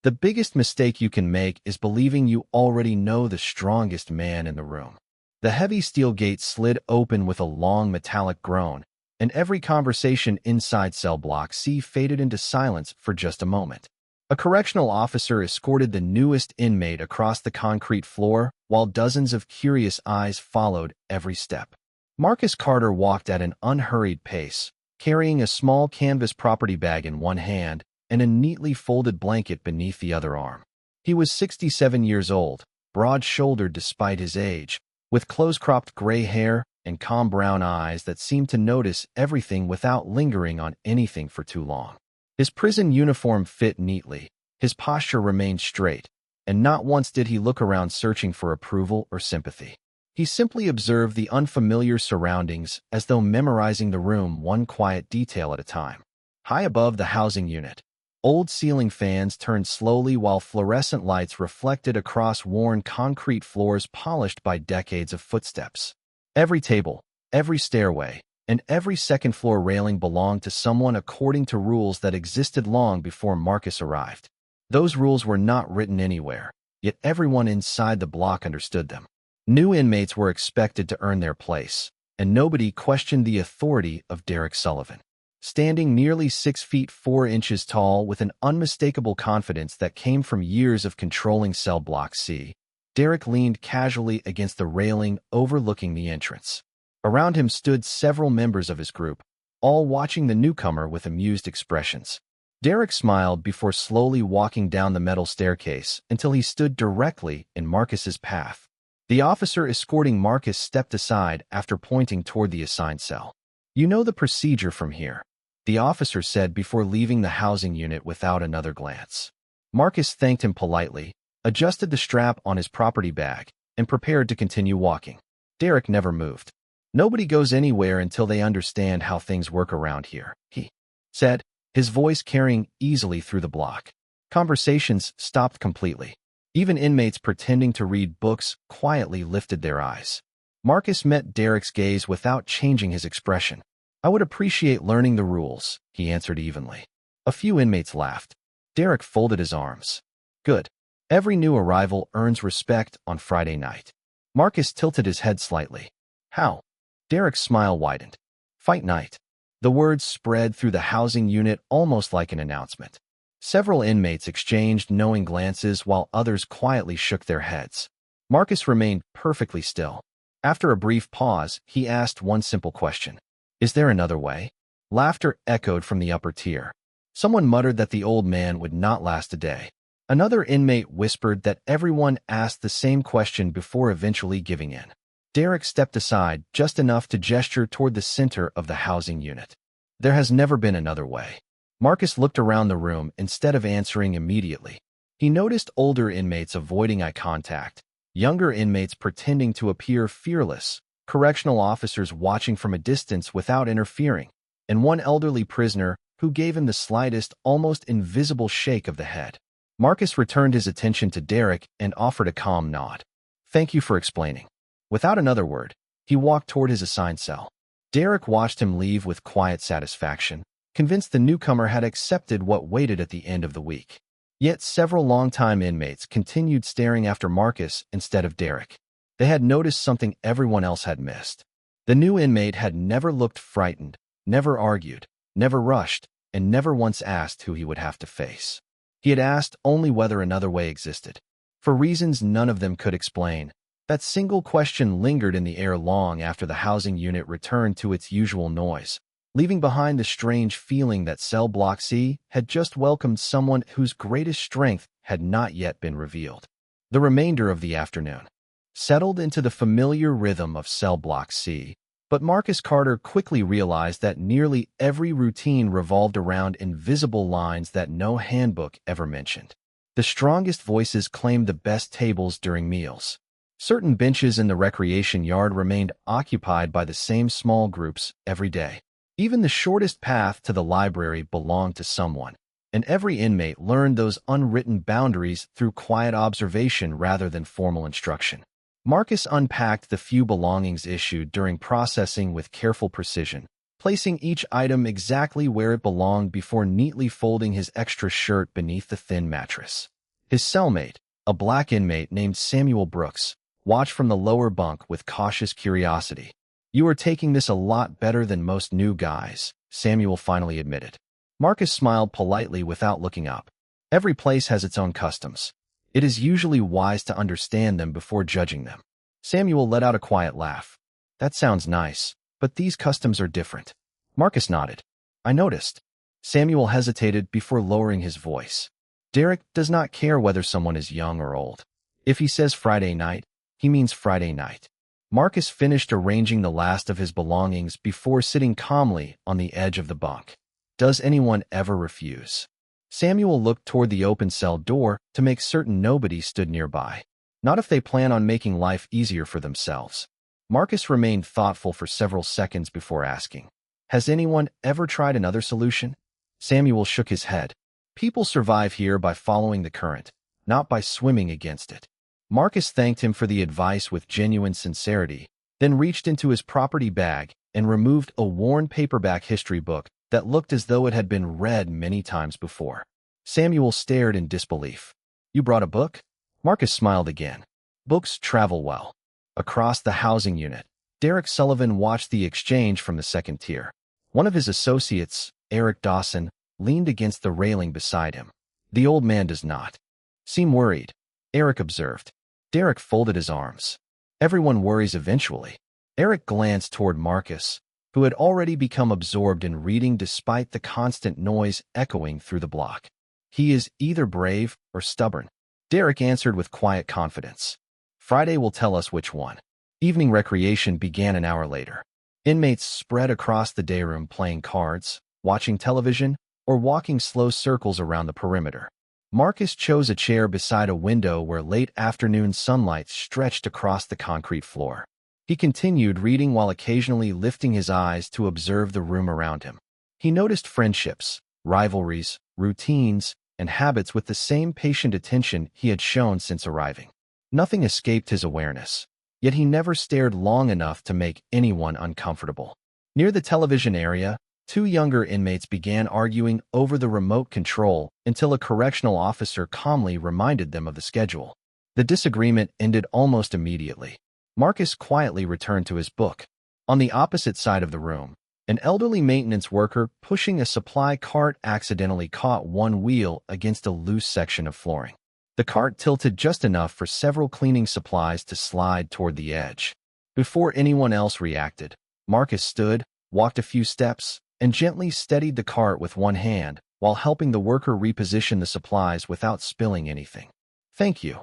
The biggest mistake you can make is believing you already know the strongest man in the room. The heavy steel gate slid open with a long metallic groan, and every conversation inside cell block C faded into silence for just a moment. A correctional officer escorted the newest inmate across the concrete floor, while dozens of curious eyes followed every step. Marcus Carter walked at an unhurried pace, carrying a small canvas property bag in one hand and a neatly folded blanket beneath the other arm. He was 67 years old, broad-shouldered despite his age, with close-cropped gray hair and calm brown eyes that seemed to notice everything without lingering on anything for too long. His prison uniform fit neatly, his posture remained straight, and not once did he look around searching for approval or sympathy. He simply observed the unfamiliar surroundings as though memorizing the room one quiet detail at a time. High above the housing unit, old ceiling fans turned slowly while fluorescent lights reflected across worn concrete floors polished by decades of footsteps. Every table, every stairway, and every second-floor railing belonged to someone according to rules that existed long before Marcus arrived. Those rules were not written anywhere, yet everyone inside the block understood them. New inmates were expected to earn their place, and nobody questioned the authority of Derek Sullivan. Standing nearly 6 feet 4 inches tall with an unmistakable confidence that came from years of controlling cell block C, Derek leaned casually against the railing overlooking the entrance. Around him stood several members of his group, all watching the newcomer with amused expressions. Derek smiled before slowly walking down the metal staircase until he stood directly in Marcus's path. The officer escorting Marcus stepped aside after pointing toward the assigned cell. "You know the procedure from here," the officer said before leaving the housing unit without another glance. Marcus thanked him politely, adjusted the strap on his property bag, and prepared to continue walking. Derek never moved. "Nobody goes anywhere until they understand how things work around here," he said, his voice carrying easily through the block. Conversations stopped completely. Even inmates pretending to read books quietly lifted their eyes. Marcus met Derek's gaze without changing his expression. "I would appreciate learning the rules," he answered evenly. A few inmates laughed. Derek folded his arms. "Good. Every new arrival earns respect on Friday night." Marcus tilted his head slightly. "How?" Derek's smile widened. "Fight night." The words spread through the housing unit almost like an announcement. Several inmates exchanged knowing glances while others quietly shook their heads. Marcus remained perfectly still. After a brief pause, he asked one simple question. "Is there another way?" Laughter echoed from the upper tier. Someone muttered that the old man would not last a day. Another inmate whispered that everyone asked the same question before eventually giving in. Derek stepped aside just enough to gesture toward the center of the housing unit. "There has never been another way." Marcus looked around the room instead of answering immediately. He noticed older inmates avoiding eye contact, younger inmates pretending to appear fearless, correctional officers watching from a distance without interfering, and one elderly prisoner who gave him the slightest, almost invisible shake of the head. Marcus returned his attention to Derek and offered a calm nod. "Thank you for explaining." Without another word, he walked toward his assigned cell. Derek watched him leave with quiet satisfaction, convinced the newcomer had accepted what waited at the end of the week. Yet several longtime inmates continued staring after Marcus instead of Derek. They had noticed something everyone else had missed. The new inmate had never looked frightened, never argued, never rushed, and never once asked who he would have to face. He had asked only whether another way existed. For reasons none of them could explain, that single question lingered in the air long after the housing unit returned to its usual noise, leaving behind the strange feeling that Cell Block C had just welcomed someone whose greatest strength had not yet been revealed. The remainder of the afternoon settled into the familiar rhythm of Cell Block C, but Marcus Carter quickly realized that nearly every routine revolved around invisible lines that no handbook ever mentioned. The strongest voices claimed the best tables during meals. Certain benches in the recreation yard remained occupied by the same small groups every day. Even the shortest path to the library belonged to someone, and every inmate learned those unwritten boundaries through quiet observation rather than formal instruction. Marcus unpacked the few belongings issued during processing with careful precision, placing each item exactly where it belonged before neatly folding his extra shirt beneath the thin mattress. His cellmate, a black inmate named Samuel Brooks, watched from the lower bunk with cautious curiosity. "You are taking this a lot better than most new guys," Samuel finally admitted. Marcus smiled politely without looking up. Every place has its own customs. It is usually wise to understand them before judging them. Samuel let out a quiet laugh. "That sounds nice, but these customs are different." Marcus nodded. "I noticed." Samuel hesitated before lowering his voice. Derek does not care whether someone is young or old. If he says Friday night, he means Friday night. Marcus finished arranging the last of his belongings before sitting calmly on the edge of the bunk. "Does anyone ever refuse?" Samuel looked toward the open cell door to make certain nobody stood nearby. Not if they plan on making life easier for themselves. Marcus remained thoughtful for several seconds before asking, "Has anyone ever tried another solution?" Samuel shook his head. "People survive here by following the current, not by swimming against it." Marcus thanked him for the advice with genuine sincerity, then reached into his property bag and removed a worn paperback history book that looked as though it had been read many times before. Samuel stared in disbelief. "You brought a book?" Marcus smiled again. "Books travel well." Across the housing unit, Derek Sullivan watched the exchange from the second tier. One of his associates, Eric Dawson, leaned against the railing beside him. "The old man does not seem worried," Eric observed. Derek folded his arms. "Everyone worries eventually." Eric glanced toward Marcus, who had already become absorbed in reading despite the constant noise echoing through the block. "He is either brave or stubborn," Derek answered with quiet confidence. "Friday will tell us which one." Evening recreation began an hour later. Inmates spread across the day room playing cards, watching television, or walking slow circles around the perimeter. Marcus chose a chair beside a window where late afternoon sunlight stretched across the concrete floor. He continued reading while occasionally lifting his eyes to observe the room around him. He noticed friendships, rivalries, routines, and habits with the same patient attention he had shown since arriving. Nothing escaped his awareness, yet he never stared long enough to make anyone uncomfortable. Near the television area, two younger inmates began arguing over the remote control until a correctional officer calmly reminded them of the schedule. The disagreement ended almost immediately. Marcus quietly returned to his book. On the opposite side of the room, an elderly maintenance worker pushing a supply cart accidentally caught one wheel against a loose section of flooring. The cart tilted just enough for several cleaning supplies to slide toward the edge. Before anyone else reacted, Marcus stood, walked a few steps, and gently steadied the cart with one hand while helping the worker reposition the supplies without spilling anything. "Thank you,"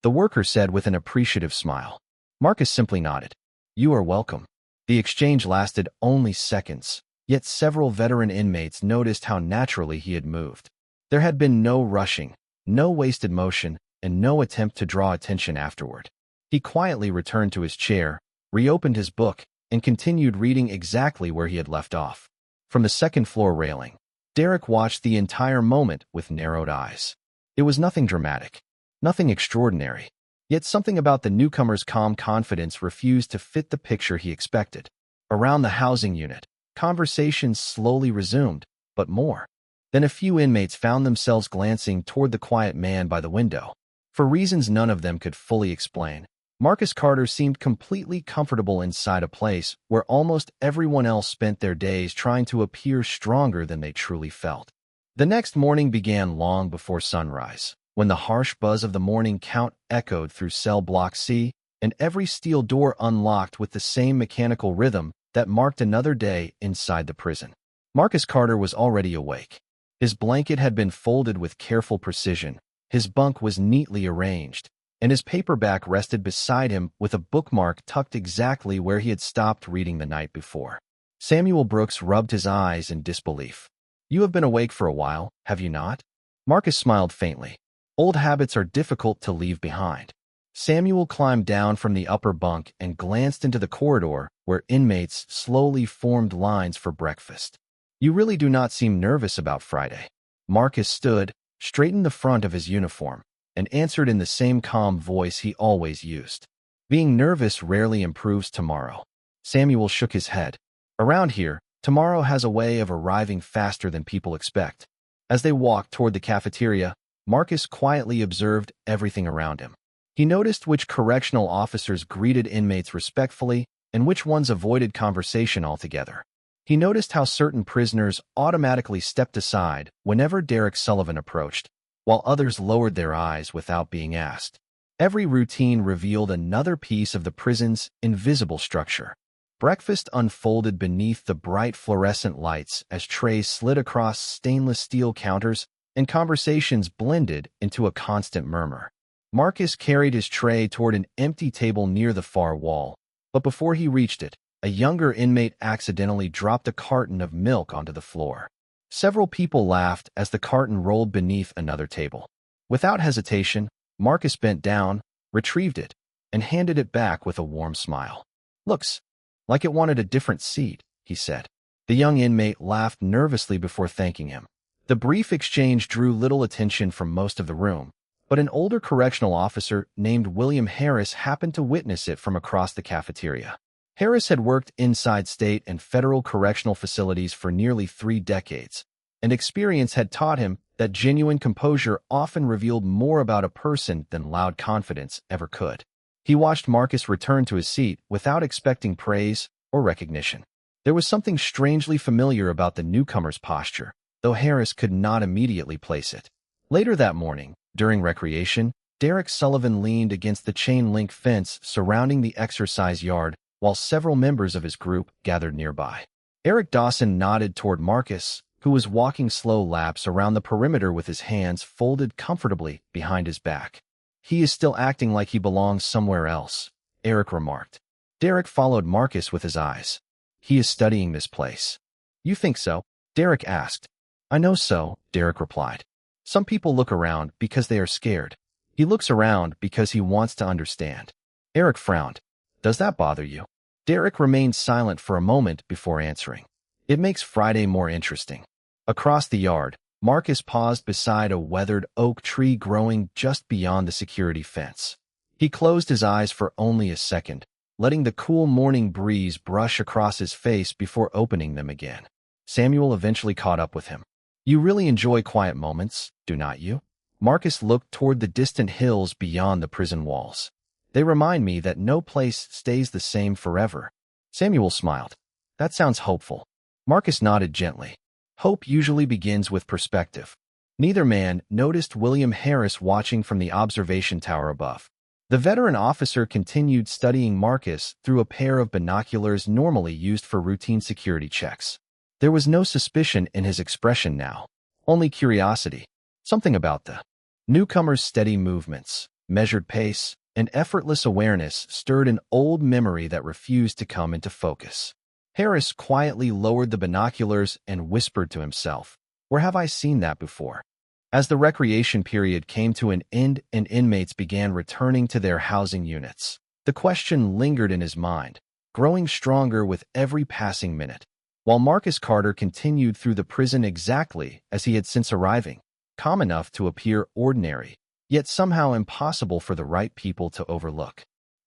the worker said with an appreciative smile. Marcus simply nodded. "You are welcome." The exchange lasted only seconds, yet several veteran inmates noticed how naturally he had moved. There had been no rushing, no wasted motion, and no attempt to draw attention afterward. He quietly returned to his chair, reopened his book, and continued reading exactly where he had left off. From the second-floor railing, Derek watched the entire moment with narrowed eyes. It was nothing dramatic, nothing extraordinary. Yet something about the newcomer's calm confidence refused to fit the picture he expected. Around the housing unit, conversations slowly resumed, but more. Then a few inmates found themselves glancing toward the quiet man by the window. For reasons none of them could fully explain, Marcus Carter seemed completely comfortable inside a place where almost everyone else spent their days trying to appear stronger than they truly felt. The next morning began long before sunrise, when the harsh buzz of the morning count echoed through cell block C, and every steel door unlocked with the same mechanical rhythm that marked another day inside the prison. Marcus Carter was already awake. His blanket had been folded with careful precision, his bunk was neatly arranged, and his paperback rested beside him with a bookmark tucked exactly where he had stopped reading the night before. Samuel Brooks rubbed his eyes in disbelief. "You have been awake for a while, have you not?" Marcus smiled faintly. "Old habits are difficult to leave behind." Samuel climbed down from the upper bunk and glanced into the corridor where inmates slowly formed lines for breakfast. "You really do not seem nervous about Friday." Marcus stood, straightened the front of his uniform, and answered in the same calm voice he always used. "Being nervous rarely improves tomorrow." Samuel shook his head. "Around here, Tomorrow has a way of arriving faster than people expect. As they walked toward the cafeteria, Marcus quietly observed everything around him. He noticed which correctional officers greeted inmates respectfully and which ones avoided conversation altogether. He noticed how certain prisoners automatically stepped aside whenever Derek Sullivan approached, while others lowered their eyes without being asked. Every routine revealed another piece of the prison's invisible structure. Breakfast unfolded beneath the bright fluorescent lights as trays slid across stainless steel counters and conversations blended into a constant murmur. Marcus carried his tray toward an empty table near the far wall, but before he reached it, a younger inmate accidentally dropped a carton of milk onto the floor. Several people laughed as the carton rolled beneath another table. Without hesitation, Marcus bent down, retrieved it, and handed it back with a warm smile. "Looks like it wanted a different seat," he said. The young inmate laughed nervously before thanking him. The brief exchange drew little attention from most of the room, but an older correctional officer named William Harris happened to witness it from across the cafeteria. Harris had worked inside state and federal correctional facilities for nearly 3 decades, and experience had taught him that genuine composure often revealed more about a person than loud confidence ever could. He watched Marcus return to his seat without expecting praise or recognition. There was something strangely familiar about the newcomer's posture, though Harris could not immediately place it. Later that morning, during recreation, Derek Sullivan leaned against the chain-link fence surrounding the exercise yard while several members of his group gathered nearby. Eric Dawson nodded toward Marcus, who was walking slow laps around the perimeter with his hands folded comfortably behind his back. "He is still acting like he belongs somewhere else," Eric remarked. Derek followed Marcus with his eyes. "He is studying this place." "You think so?" Derek asked. "I know so," Derek replied. "Some people look around because they are scared. He looks around because he wants to understand." Eric frowned. "Does that bother you?" Derek remained silent for a moment before answering. "It makes Friday more interesting." Across the yard, Marcus paused beside a weathered oak tree growing just beyond the security fence. He closed his eyes for only a second, letting the cool morning breeze brush across his face before opening them again. Samuel eventually caught up with him. "You really enjoy quiet moments, do not you?" Marcus looked toward the distant hills beyond the prison walls. "They remind me that no place stays the same forever." Samuel smiled. "That sounds hopeful." Marcus nodded gently. Hope usually begins with perspective. Neither man noticed William Harris watching from the observation tower above. The veteran officer continued studying Marcus through a pair of binoculars normally used for routine security checks. There was no suspicion in his expression now, only curiosity. Something about the newcomer's steady movements, measured pace, and effortless awareness stirred an old memory that refused to come into focus. Harris quietly lowered the binoculars and whispered to himself, "Where have I seen that before?" As the recreation period came to an end and inmates began returning to their housing units, the question lingered in his mind, growing stronger with every passing minute. While Marcus Carter continued through the prison exactly as he had since arriving, calm enough to appear ordinary, yet somehow impossible for the right people to overlook.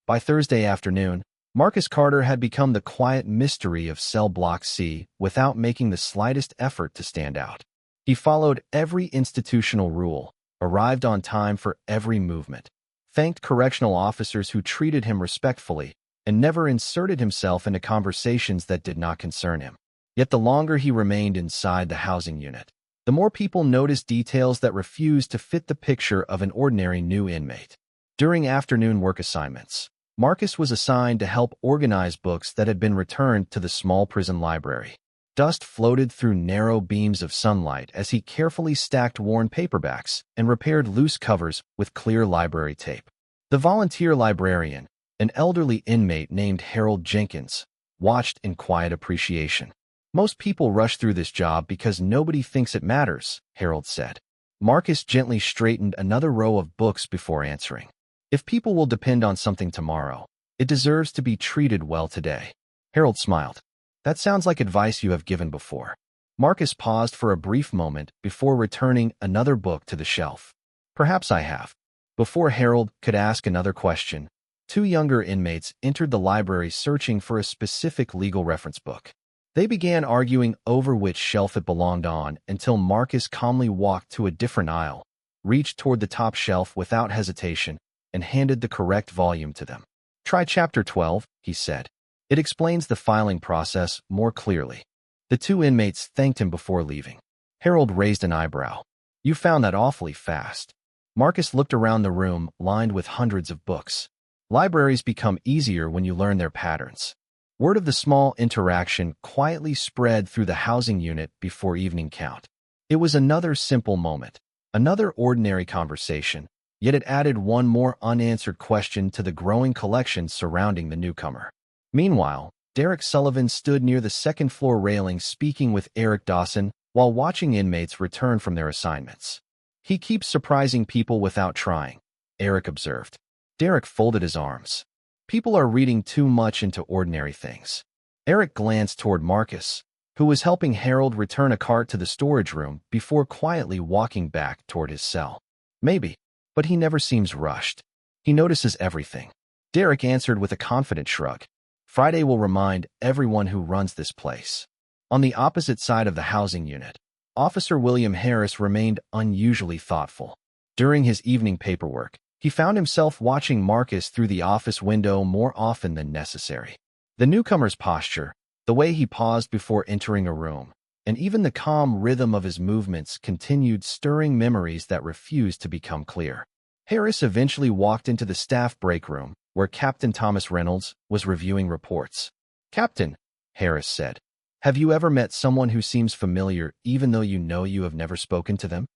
By Thursday afternoon, Marcus Carter had become the quiet mystery of Cell Block C without making the slightest effort to stand out. He followed every institutional rule, arrived on time for every movement, thanked correctional officers who treated him respectfully, and never inserted himself into conversations that did not concern him. Yet the longer he remained inside the housing unit, the more people noticed details that refused to fit the picture of an ordinary new inmate. During afternoon work assignments, Marcus was assigned to help organize books that had been returned to the small prison library. Dust floated through narrow beams of sunlight as he carefully stacked worn paperbacks and repaired loose covers with clear library tape. The volunteer librarian, an elderly inmate named Harold Jenkins, watched in quiet appreciation. "Most people rush through this job because nobody thinks it matters," Harold said. Marcus gently straightened another row of books before answering. "If people will depend on something tomorrow, it deserves to be treated well today." Harold smiled. "That sounds like advice you have given before." Marcus paused for a brief moment before returning another book to the shelf. "Perhaps I have." Before Harold could ask another question, 2 younger inmates entered the library searching for a specific legal reference book. They began arguing over which shelf it belonged on until Marcus calmly walked to a different aisle, reached toward the top shelf without hesitation, and handed the correct volume to them. "Try Chapter 12, he said. "It explains the filing process more clearly." The two inmates thanked him before leaving. Harold raised an eyebrow. "You found that awfully fast." Marcus looked around the room, lined with hundreds of books. Libraries become easier when you learn their patterns. Word of the small interaction quietly spread through the housing unit before evening count. It was another simple moment, another ordinary conversation, yet it added one more unanswered question to the growing collection surrounding the newcomer. Meanwhile, Derek Sullivan stood near the second-floor railing speaking with Eric Dawson while watching inmates return from their assignments. "He keeps surprising people without trying," Eric observed. Derek folded his arms. "People are reading too much into ordinary things." Eric glanced toward Marcus, who was helping Harold return a cart to the storage room before quietly walking back toward his cell. "Maybe, but he never seems rushed. He notices everything." Derek answered with a confident shrug. "Friday will remind everyone who runs this place." On the opposite side of the housing unit, Officer William Harris remained unusually thoughtful. During his evening paperwork, he found himself watching Marcus through the office window more often than necessary. The newcomer's posture, the way he paused before entering a room, and even the calm rhythm of his movements continued stirring memories that refused to become clear. Harris eventually walked into the staff break room, where Captain Thomas Reynolds was reviewing reports. "Captain," Harris said, "have you ever met someone who seems familiar even though you have never spoken to them?"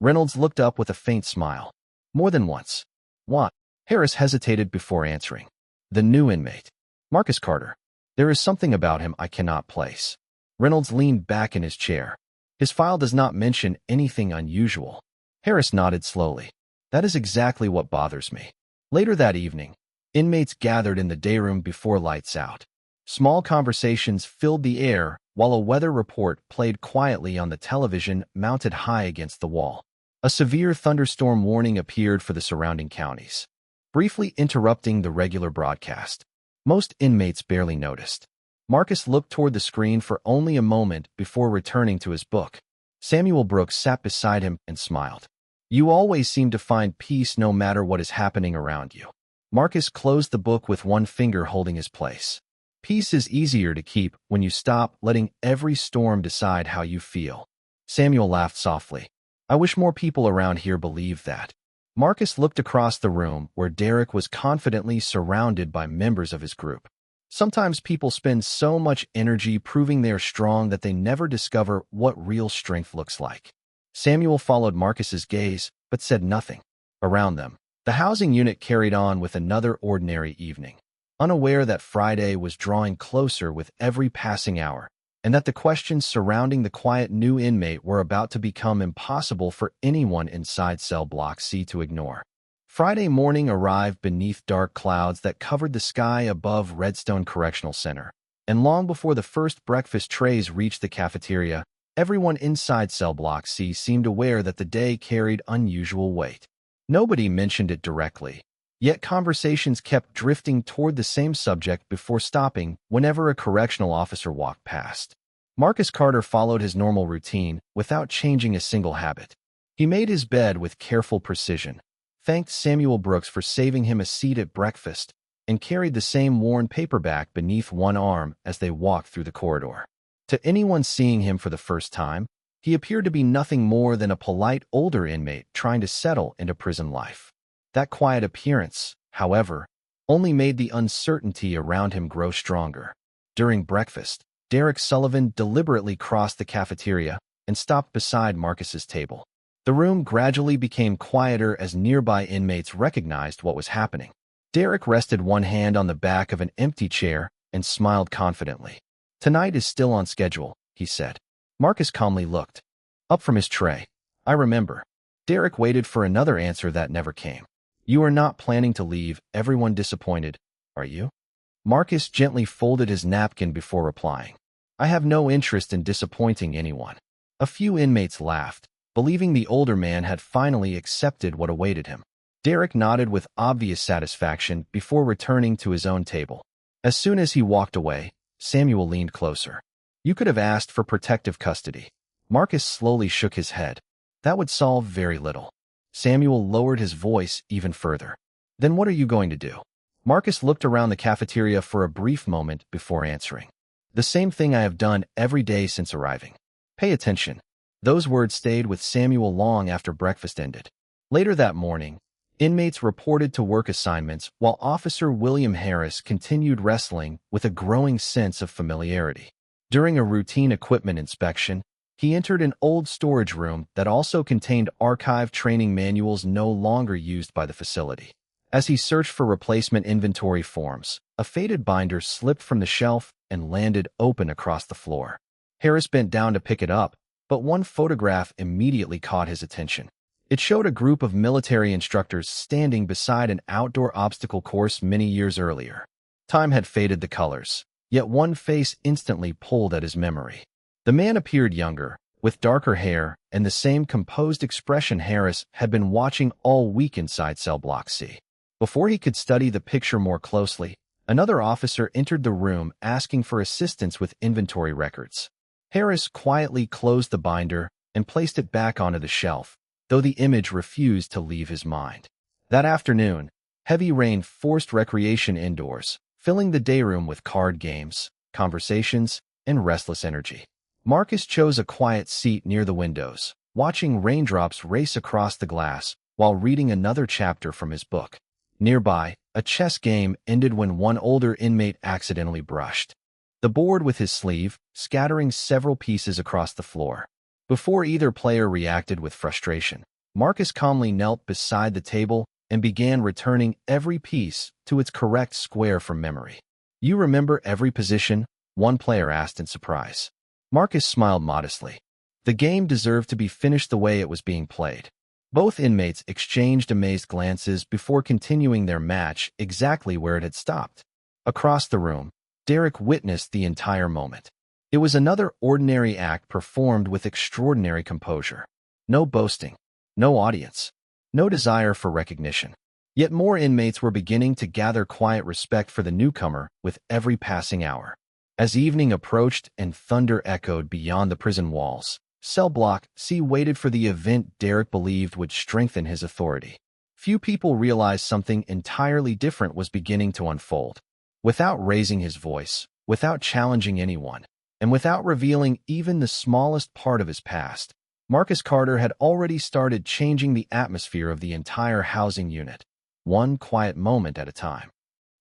Reynolds looked up with a faint smile. "More than once." "What?" Harris hesitated before answering. "The new inmate. Marcus Carter. There is something about him I cannot place." Reynolds leaned back in his chair. "His file does not mention anything unusual." Harris nodded slowly. "That is exactly what bothers me." Later that evening, inmates gathered in the day room before lights out. Small conversations filled the air while a weather report played quietly on the television mounted high against the wall. A severe thunderstorm warning appeared for the surrounding counties, briefly interrupting the regular broadcast. Most inmates barely noticed. Marcus looked toward the screen for only a moment before returning to his book. Samuel Brooks sat beside him and smiled. "You always seem to find peace no matter what is happening around you." Marcus closed the book with one finger holding his place. "Peace is easier to keep when you stop letting every storm decide how you feel." Samuel laughed softly. "I wish more people around here believed that." Marcus looked across the room where Derek was confidently surrounded by members of his group. Sometimes people spend so much energy proving they're strong that they never discover what real strength looks like. Samuel followed Marcus's gaze, but said nothing. Around them, the housing unit carried on with another ordinary evening, unaware that Friday was drawing closer with every passing hour, and that the questions surrounding the quiet new inmate were about to become impossible for anyone inside cell block C to ignore. Friday morning arrived beneath dark clouds that covered the sky above Redstone Correctional Center, and long before the first breakfast trays reached the cafeteria, everyone inside cell block C seemed aware that the day carried unusual weight. Nobody mentioned it directly, yet conversations kept drifting toward the same subject before stopping whenever a correctional officer walked past. Marcus Carter followed his normal routine without changing a single habit. He made his bed with careful precision, thanked Samuel Brooks for saving him a seat at breakfast, and carried the same worn paperback beneath one arm as they walked through the corridor. To anyone seeing him for the first time, he appeared to be nothing more than a polite older inmate trying to settle into prison life. That quiet appearance, however, only made the uncertainty around him grow stronger. During breakfast, Derek Sullivan deliberately crossed the cafeteria and stopped beside Marcus's table. The room gradually became quieter as nearby inmates recognized what was happening. Derek rested one hand on the back of an empty chair and smiled confidently. "Tonight is still on schedule," he said. Marcus calmly looked up from his tray. "I remember." Derek waited for another answer that never came. "You are not planning to leave everyone disappointed, are you?" Marcus gently folded his napkin before replying. "I have no interest in disappointing anyone." A few inmates laughed, believing the older man had finally accepted what awaited him. Derek nodded with obvious satisfaction before returning to his own table. As soon as he walked away, Samuel leaned closer. You could have asked for protective custody. Marcus slowly shook his head. That would solve very little. Samuel lowered his voice even further. Then what are you going to do? Marcus looked around the cafeteria for a brief moment before answering. The same thing I have done every day since arriving. Pay attention. Those words stayed with Samuel long after breakfast ended. Later that morning, inmates reported to work assignments while Officer William Harris continued wrestling with a growing sense of familiarity. During a routine equipment inspection, he entered an old storage room that also contained archived training manuals no longer used by the facility. As he searched for replacement inventory forms, a faded binder slipped from the shelf and landed open across the floor. Harris bent down to pick it up, but one photograph immediately caught his attention. It showed a group of military instructors standing beside an outdoor obstacle course many years earlier. Time had faded the colors, yet one face instantly pulled at his memory. The man appeared younger, with darker hair and the same composed expression Harris had been watching all week inside Cell Block C. Before he could study the picture more closely, another officer entered the room asking for assistance with inventory records. Harris quietly closed the binder and placed it back onto the shelf, though the image refused to leave his mind. That afternoon, heavy rain forced recreation indoors, filling the day room with card games, conversations, and restless energy. Marcus chose a quiet seat near the windows, watching raindrops race across the glass while reading another chapter from his book. Nearby, a chess game ended when one older inmate accidentally brushed the board with his sleeve, scattering several pieces across the floor. Before either player reacted with frustration, Marcus calmly knelt beside the table and began returning every piece to its correct square from memory. You remember every position? One player asked in surprise. Marcus smiled modestly. The game deserved to be finished the way it was being played. Both inmates exchanged amazed glances before continuing their match exactly where it had stopped. Across the room, Derek witnessed the entire moment. It was another ordinary act performed with extraordinary composure. No boasting, no audience, no desire for recognition. Yet more inmates were beginning to gather quiet respect for the newcomer with every passing hour. As evening approached and thunder echoed beyond the prison walls, Cell Block C waited for the event Derek believed would strengthen his authority. Few people realized something entirely different was beginning to unfold. Without raising his voice, without challenging anyone, and without revealing even the smallest part of his past, Marcus Carter had already started changing the atmosphere of the entire housing unit, one quiet moment at a time.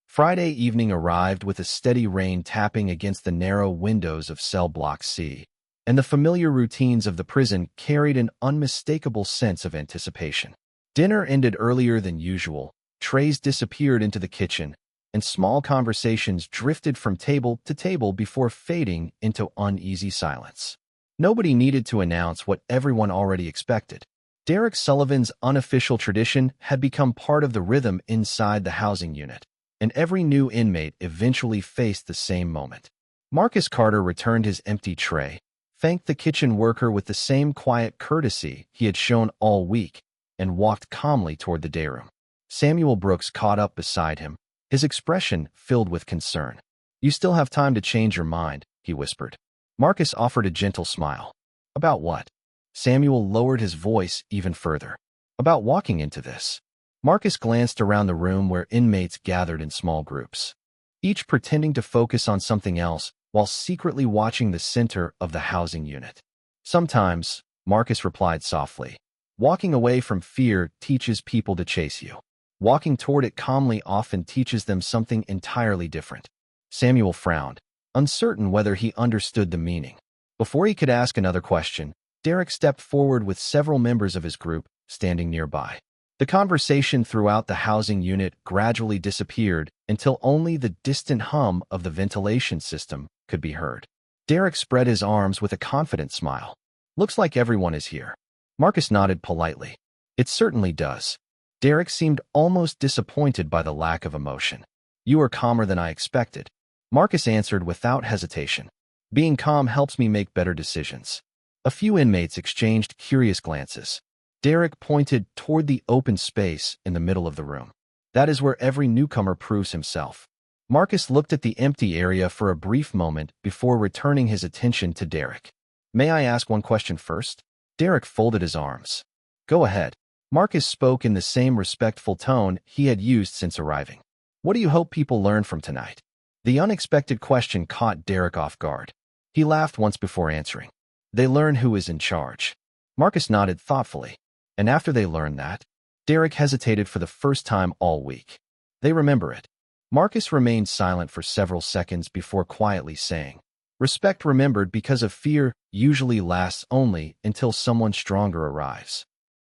Friday evening arrived with a steady rain tapping against the narrow windows of Cell Block C, and the familiar routines of the prison carried an unmistakable sense of anticipation. Dinner ended earlier than usual, trays disappeared into the kitchen, and small conversations drifted from table to table before fading into uneasy silence. Nobody needed to announce what everyone already expected. Derek Sullivan's unofficial tradition had become part of the rhythm inside the housing unit, and every new inmate eventually faced the same moment. Marcus Carter returned his empty tray, thanked the kitchen worker with the same quiet courtesy he had shown all week, and walked calmly toward the day room. Samuel Brooks caught up beside him, his expression filled with concern. "You still have time to change your mind," he whispered. Marcus offered a gentle smile. "About what?" Samuel lowered his voice even further. "About walking into this." Marcus glanced around the room where inmates gathered in small groups, each pretending to focus on something else while secretly watching the center of the housing unit. "Sometimes," Marcus replied softly, "walking away from fear teaches people to chase you. Walking toward it calmly often teaches them something entirely different." Samuel frowned, uncertain whether he understood the meaning. Before he could ask another question, Derek stepped forward with several members of his group standing nearby. The conversation throughout the housing unit gradually disappeared until only the distant hum of the ventilation system could be heard. Derek spread his arms with a confident smile. "Looks like everyone is here." Marcus nodded politely. "It certainly does." Derek seemed almost disappointed by the lack of emotion. "You are calmer than I expected," Marcus answered without hesitation. "Being calm helps me make better decisions." A few inmates exchanged curious glances. Derek pointed toward the open space in the middle of the room. "That is where every newcomer proves himself." Marcus looked at the empty area for a brief moment before returning his attention to Derek. May I ask one question first? Derek folded his arms. Go ahead. Marcus spoke in the same respectful tone he had used since arriving. What do you hope people learn from tonight? The unexpected question caught Derek off guard. He laughed once before answering. They learn who is in charge. Marcus nodded thoughtfully. And after they learn that, Derek hesitated for the first time all week. They remember it. Marcus remained silent for several seconds before quietly saying, respect remembered because of fear usually lasts only until someone stronger arrives.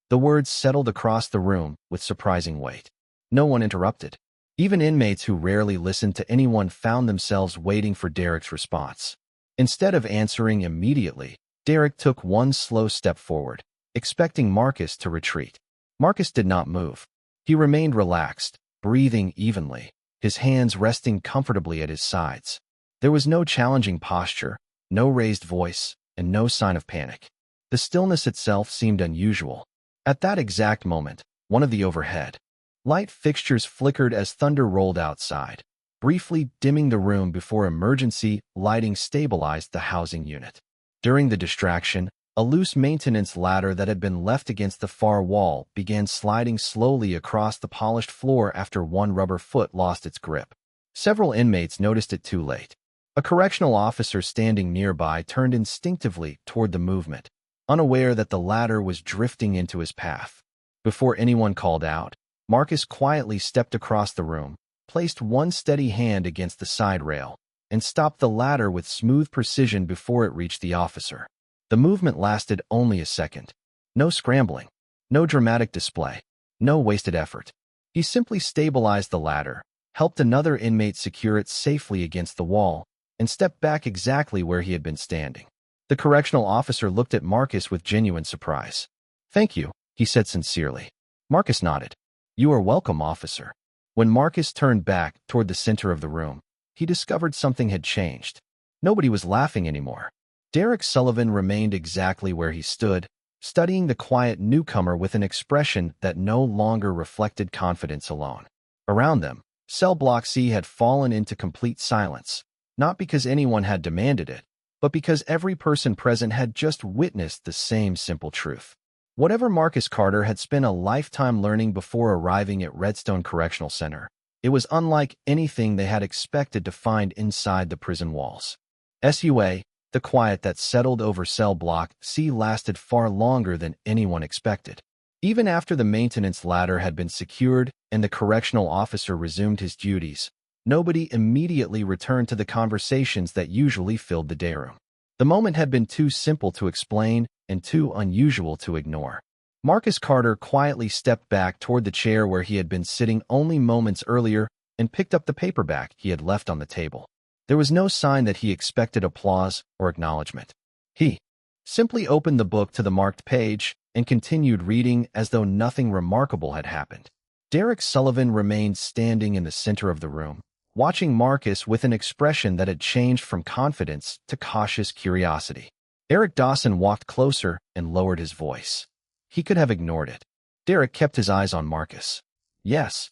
The words settled across the room with surprising weight. No one interrupted. Even inmates who rarely listened to anyone found themselves waiting for Derek's response. Instead of answering immediately, Derek took one slow step forward, expecting Marcus to retreat. Marcus did not move. He remained relaxed, breathing evenly, his hands resting comfortably at his sides. There was no challenging posture, no raised voice, and no sign of panic. The stillness itself seemed unusual. At that exact moment, one of the overhead light fixtures flickered as thunder rolled outside, briefly dimming the room before emergency lighting stabilized the housing unit. During the distraction, a loose maintenance ladder that had been left against the far wall began sliding slowly across the polished floor after one rubber foot lost its grip. Several inmates noticed it too late. A correctional officer standing nearby turned instinctively toward the movement, unaware that the ladder was drifting into his path. Before anyone called out, Marcus quietly stepped across the room, placed one steady hand against the side rail, and stopped the ladder with smooth precision before it reached the officer. The movement lasted only a second. No scrambling, no dramatic display, no wasted effort. He simply stabilized the ladder, helped another inmate secure it safely against the wall, and stepped back exactly where he had been standing. The correctional officer looked at Marcus with genuine surprise. Thank you, he said sincerely. Marcus nodded. You are welcome, officer. When Marcus turned back toward the center of the room, he discovered something had changed. Nobody was laughing anymore. Derek Sullivan remained exactly where he stood, studying the quiet newcomer with an expression that no longer reflected confidence alone. Around them, Cell Block C had fallen into complete silence, not because anyone had demanded it, but because every person present had just witnessed the same simple truth. Whatever Marcus Carter had spent a lifetime learning before arriving at Redstone Correctional Center, it was unlike anything they had expected to find inside the prison walls. SUA, the quiet that settled over Cell Block C lasted far longer than anyone expected. Even after the maintenance ladder had been secured and the correctional officer resumed his duties, nobody immediately returned to the conversations that usually filled the day room. The moment had been too simple to explain and too unusual to ignore. Marcus Carter quietly stepped back toward the chair where he had been sitting only moments earlier and picked up the paperback he had left on the table. There was no sign that he expected applause or acknowledgement. He simply opened the book to the marked page and continued reading as though nothing remarkable had happened. Derek Sullivan remained standing in the center of the room, watching Marcus with an expression that had changed from confidence to cautious curiosity. Eric Dawson walked closer and lowered his voice. He could have ignored it. Derek kept his eyes on Marcus. Yes.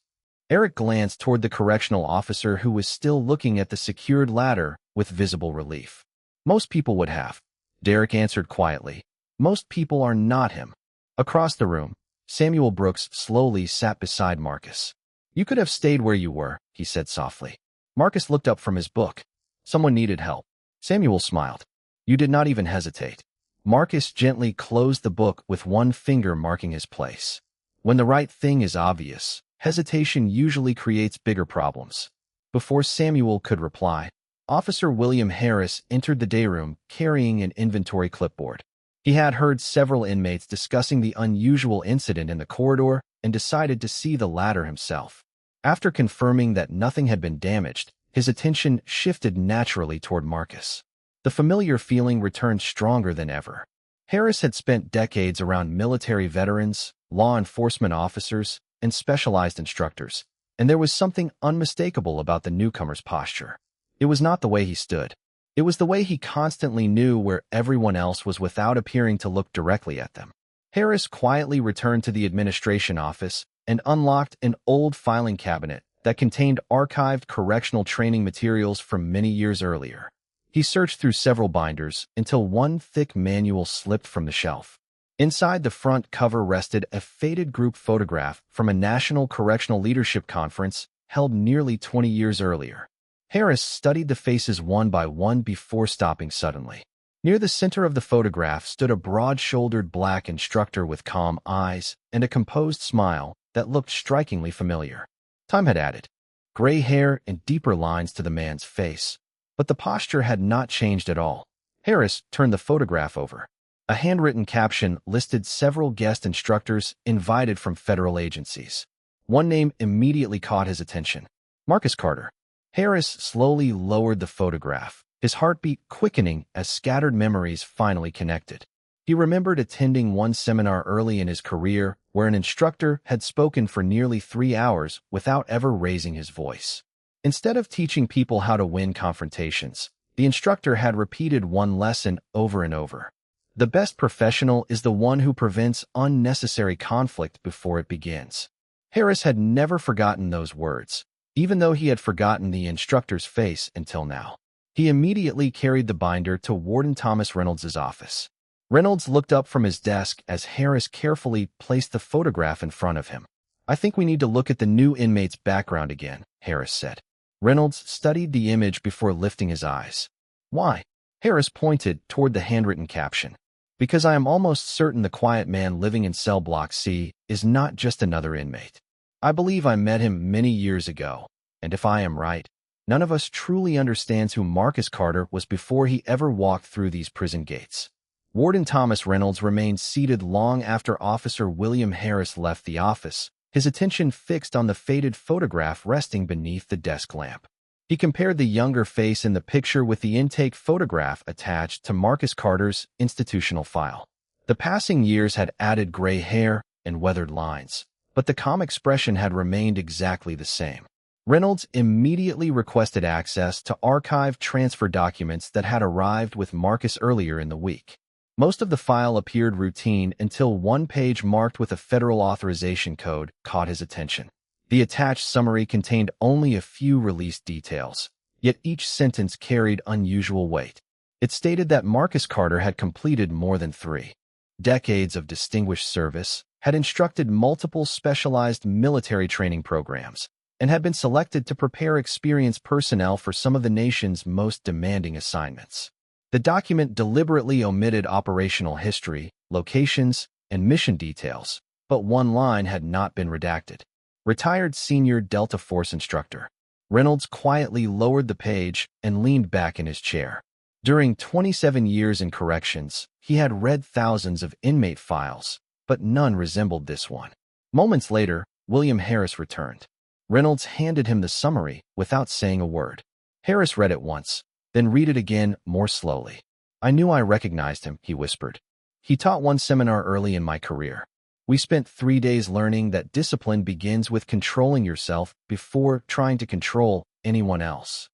Eric glanced toward the correctional officer who was still looking at the secured ladder with visible relief. Most people would have. Derek answered quietly. Most people are not him. Across the room, Samuel Brooks slowly sat beside Marcus. You could have stayed where you were, he said softly. Marcus looked up from his book. Someone needed help. Samuel smiled. You did not even hesitate. Marcus gently closed the book with one finger marking his place. When the right thing is obvious, hesitation usually creates bigger problems. Before Samuel could reply, Officer William Harris entered the day room carrying an inventory clipboard. He had heard several inmates discussing the unusual incident in the corridor and decided to see the ladder himself. After confirming that nothing had been damaged, his attention shifted naturally toward Marcus. The familiar feeling returned stronger than ever. Harris had spent decades around military veterans, law enforcement officers, and specialized instructors, and there was something unmistakable about the newcomer's posture. It was not the way he stood. It was the way he constantly knew where everyone else was without appearing to look directly at them. Harris quietly returned to the administration office and unlocked an old filing cabinet that contained archived correctional training materials from many years earlier. He searched through several binders until one thick manual slipped from the shelf. Inside the front cover rested a faded group photograph from a National Correctional Leadership Conference held nearly 20 years earlier. Harris studied the faces one by one before stopping suddenly. Near the center of the photograph stood a broad-shouldered black instructor with calm eyes and a composed smile that looked strikingly familiar. Time had added gray hair and deeper lines to the man's face, but the posture had not changed at all. Harris turned the photograph over. A handwritten caption listed several guest instructors invited from federal agencies. One name immediately caught his attention: Marcus Carter. Harris slowly lowered the photograph, his heartbeat quickening as scattered memories finally connected. He remembered attending one seminar early in his career where an instructor had spoken for nearly 3 hours without ever raising his voice. Instead of teaching people how to win confrontations, the instructor had repeated one lesson over and over. The best professional is the one who prevents unnecessary conflict before it begins. Harris had never forgotten those words, even though he had forgotten the instructor's face until now. He immediately carried the binder to Warden Thomas Reynolds' office. Reynolds looked up from his desk as Harris carefully placed the photograph in front of him. "I think we need to look at the new inmate's background again," Harris said. Reynolds studied the image before lifting his eyes. "Why?" Harris pointed toward the handwritten caption. "Because I am almost certain the quiet man living in cell block C is not just another inmate. I believe I met him many years ago, and if I am right, none of us truly understands who Marcus Carter was before he ever walked through these prison gates." Warden Thomas Reynolds remained seated long after Officer William Harris left the office, his attention fixed on the faded photograph resting beneath the desk lamp. He compared the younger face in the picture with the intake photograph attached to Marcus Carter's institutional file. The passing years had added gray hair and weathered lines, but the calm expression had remained exactly the same. Reynolds immediately requested access to archived transfer documents that had arrived with Marcus earlier in the week. Most of the file appeared routine until one page marked with a federal authorization code caught his attention. The attached summary contained only a few released details, yet each sentence carried unusual weight. It stated that Marcus Carter had completed more than 3 decades of distinguished service, had instructed multiple specialized military training programs, and had been selected to prepare experienced personnel for some of the nation's most demanding assignments. The document deliberately omitted operational history, locations, and mission details, but one line had not been redacted: "Retired Senior Delta Force Instructor." Reynolds quietly lowered the page and leaned back in his chair. During 27 years in corrections, he had read thousands of inmate files, but none resembled this one. Moments later, William Harris returned. Reynolds handed him the summary without saying a word. Harris read it once, then read it again more slowly. "I knew I recognized him," he whispered. "He taught one seminar early in my career. We spent 3 days learning that discipline begins with controlling yourself before trying to control anyone else."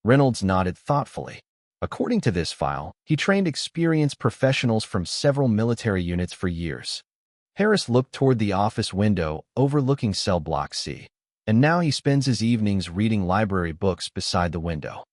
Reynolds nodded thoughtfully. According to this file, he trained experienced professionals from several military units for years. Harris looked toward the office window overlooking cell block C, and now he spends his evenings reading library books beside the window.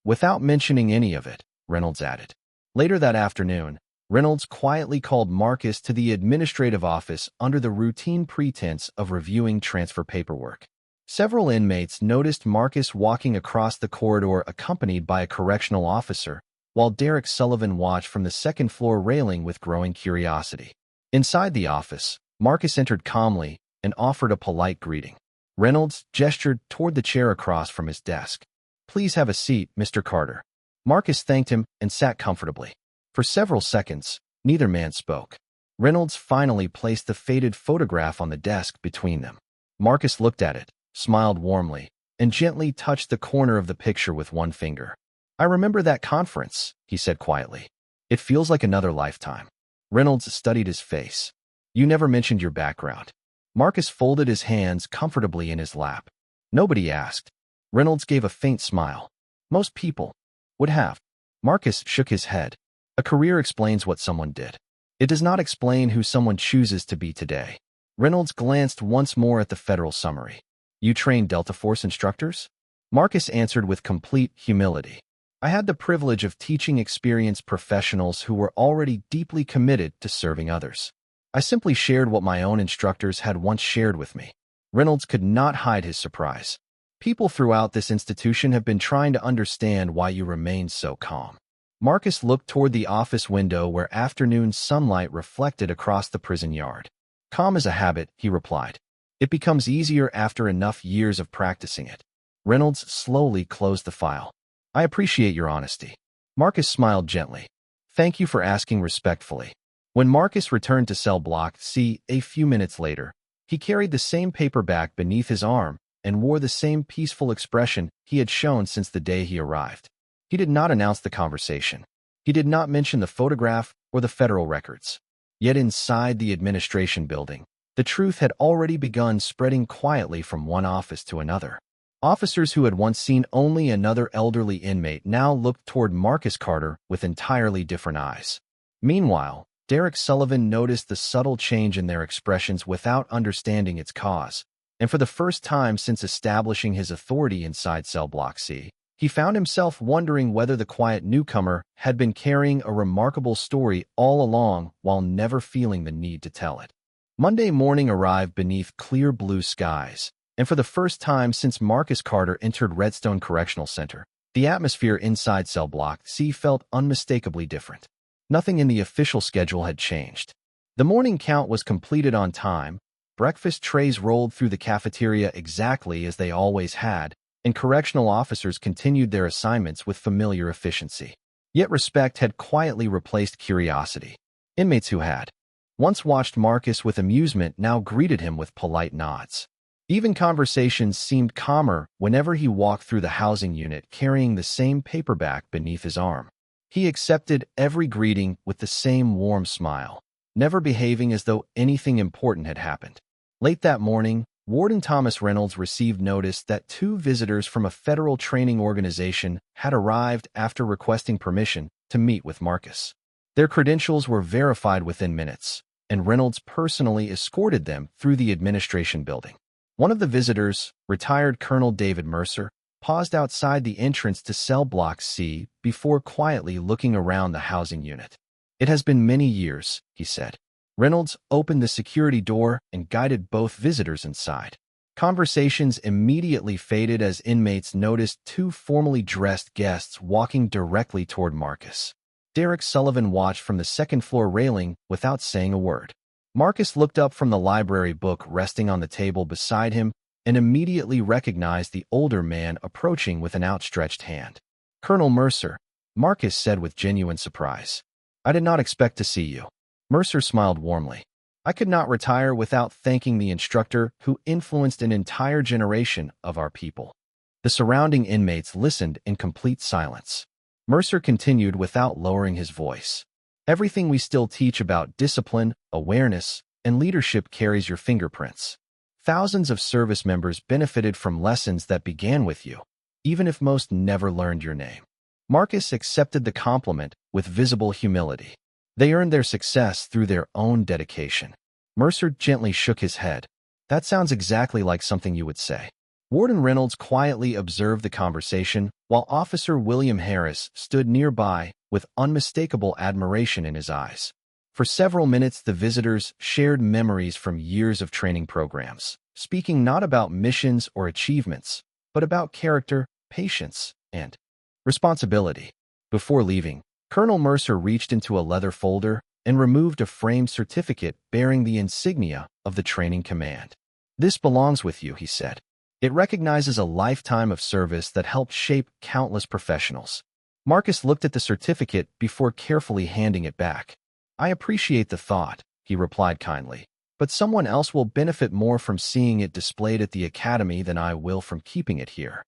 Without mentioning any of it, Reynolds added. Later that afternoon, Reynolds quietly called Marcus to the administrative office under the routine pretense of reviewing transfer paperwork. Several inmates noticed Marcus walking across the corridor accompanied by a correctional officer, while Derek Sullivan watched from the second-floor railing with growing curiosity. Inside the office, Marcus entered calmly and offered a polite greeting. Reynolds gestured toward the chair across from his desk. "Please have a seat, Mr. Carter." Marcus thanked him and sat comfortably. For several seconds, neither man spoke. Reynolds finally placed the faded photograph on the desk between them. Marcus looked at it, smiled warmly, and gently touched the corner of the picture with one finger. "I remember that conference," he said quietly. "It feels like another lifetime." Reynolds studied his face. "You never mentioned your background." Marcus folded his hands comfortably in his lap. "Nobody asked." Reynolds gave a faint smile. "Most people would have." Marcus shook his head. "A career explains what someone did. It does not explain who someone chooses to be today." Reynolds glanced once more at the federal summary. You train Delta Force instructors? Marcus answered with complete humility. I had the privilege of teaching experienced professionals who were already deeply committed to serving others. I simply shared what my own instructors had once shared with me. Reynolds could not hide his surprise. People throughout this institution have been trying to understand why you remain so calm. Marcus looked toward the office window where afternoon sunlight reflected across the prison yard. Calm is a habit, he replied. It becomes easier after enough years of practicing it. Reynolds slowly closed the file. I appreciate your honesty. Marcus smiled gently. Thank you for asking respectfully. When Marcus returned to cell block C a few minutes later, he carried the same paperback beneath his arm and wore the same peaceful expression he had shown since the day he arrived. He did not announce the conversation. He did not mention the photograph or the federal records. Yet inside the administration building, the truth had already begun spreading quietly from one office to another. Officers who had once seen only another elderly inmate now looked toward Marcus Carter with entirely different eyes. Meanwhile, Derek Sullivan noticed the subtle change in their expressions without understanding its cause, and for the first time since establishing his authority inside Cell Block C, he found himself wondering whether the quiet newcomer had been carrying a remarkable story all along while never feeling the need to tell it. Monday morning arrived beneath clear blue skies, and for the first time since Marcus Carter entered Redstone Correctional Center, the atmosphere inside Cell Block C felt unmistakably different. Nothing in the official schedule had changed. The morning count was completed on time, breakfast trays rolled through the cafeteria exactly as they always had, and correctional officers continued their assignments with familiar efficiency. Yet respect had quietly replaced curiosity. Inmates who had once watched Marcus with amusement now greeted him with polite nods. Even conversations seemed calmer whenever he walked through the housing unit carrying the same paperback beneath his arm. He accepted every greeting with the same warm smile, never behaving as though anything important had happened. Late that morning, Warden Thomas Reynolds received notice that 2 visitors from a federal training organization had arrived after requesting permission to meet with Marcus. Their credentials were verified within minutes, and Reynolds personally escorted them through the administration building. One of the visitors, retired Colonel David Mercer, paused outside the entrance to Cell Block C before quietly looking around the housing unit. It has been many years, he said. Reynolds opened the security door and guided both visitors inside. Conversations immediately faded as inmates noticed 2 formally dressed guests walking directly toward Marcus. Derek Sullivan watched from the second-floor railing without saying a word. Marcus looked up from the library book resting on the table beside him and immediately recognized the older man approaching with an outstretched hand. Colonel Mercer, Marcus said with genuine surprise. I did not expect to see you. Mercer smiled warmly. I could not retire without thanking the instructor who influenced an entire generation of our people. The surrounding inmates listened in complete silence. Mercer continued without lowering his voice. Everything we still teach about discipline, awareness, and leadership carries your fingerprints. Thousands of service members benefited from lessons that began with you, even if most never learned your name. Marcus accepted the compliment with visible humility. They earned their success through their own dedication. Mercer gently shook his head. That sounds exactly like something you would say. Warden Reynolds quietly observed the conversation, while Officer William Harris stood nearby with unmistakable admiration in his eyes. For several minutes, the visitors shared memories from years of training programs, speaking not about missions or achievements, but about character, patience, and responsibility. Before leaving, Colonel Mercer reached into a leather folder and removed a framed certificate bearing the insignia of the training command. This belongs with you, he said. It recognizes a lifetime of service that helped shape countless professionals. Marcus looked at the certificate before carefully handing it back. I appreciate the thought, he replied kindly, but someone else will benefit more from seeing it displayed at the academy than I will from keeping it here.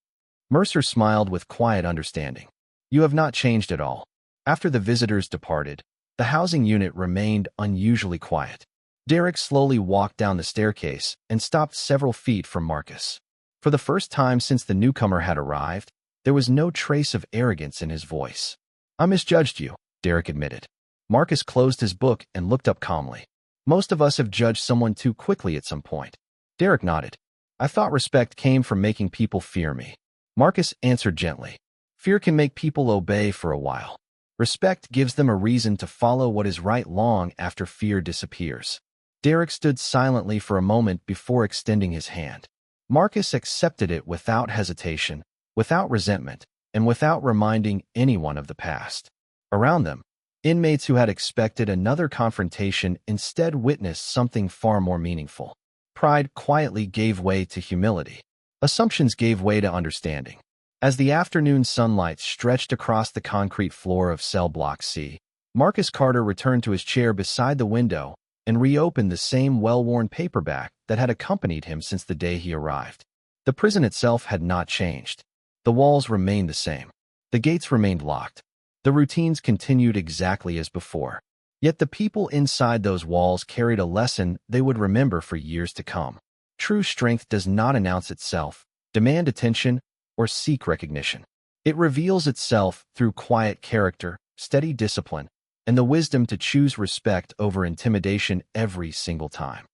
Mercer smiled with quiet understanding. You have not changed at all. After the visitors departed, the housing unit remained unusually quiet. Derek slowly walked down the staircase and stopped several feet from Marcus. For the first time since the newcomer had arrived, there was no trace of arrogance in his voice. I misjudged you, Derek admitted. Marcus closed his book and looked up calmly. Most of us have judged someone too quickly at some point. Derek nodded. I thought respect came from making people fear me. Marcus answered gently. Fear can make people obey for a while. Respect gives them a reason to follow what is right long after fear disappears. Derek stood silently for a moment before extending his hand. Marcus accepted it without hesitation, without resentment, and without reminding anyone of the past. Around them, inmates who had expected another confrontation instead witnessed something far more meaningful. Pride quietly gave way to humility. Assumptions gave way to understanding. As the afternoon sunlight stretched across the concrete floor of cell block C, Marcus Carter returned to his chair beside the window and reopened the same well-worn paperback that had accompanied him since the day he arrived. The prison itself had not changed. The walls remained the same. The gates remained locked. The routines continued exactly as before. Yet the people inside those walls carried a lesson they would remember for years to come. True strength does not announce itself, demand attention, or seek recognition. It reveals itself through quiet character, steady discipline, and the wisdom to choose respect over intimidation every single time.